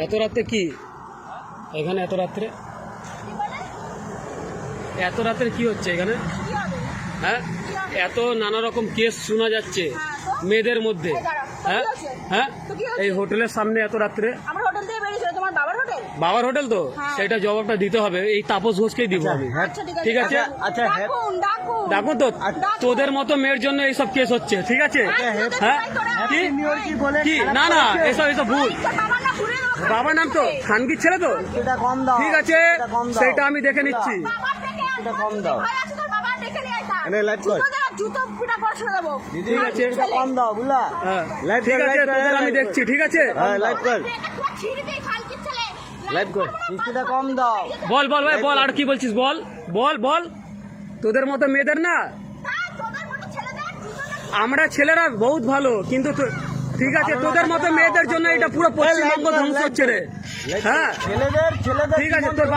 এত রাতে কি এখানে? এত রাত্রে কি হচ্ছে এখানে? হ্যাঁ, এত নানা রকম কেস শোনা যাচ্ছে মেয়েদের মধ্যে। হ্যাঁ হ্যাঁ, এই হোটেলের সামনে এত রাত্রে। বাবার হোটেল তো, সেটা জবাবটা দিতে হবে এই তাপস ঘোষকেই দিব আমি। ঠিক আছে, ডাকুন তো। তোদের মতো মেয়ের জন্য এইসব কেস হচ্ছে, ঠিক আছে? হ্যাঁ, কি না না, এসব ভুল। বাবার নাম তো খানকির ছেলে তো, ঠিক আছে, সেটা আমি দেখে নিচ্ছি। ঠিক আছে, আমি দেখছি, ঠিক আছে? বল বল ভাই, বল, আর কি বলছিস? বল বল বল। তোদের মতো মেয়েদের না, আমরা ছেলেরা বহুত ভালো, কিন্তু ঠিক আছে, তোদের মতো মেয়েদের জন্য এটা পুরো পশ্চিমবঙ্গ ধ্বংস হচ্ছে রে। হ্যাঁ, ঠিক আছে তোর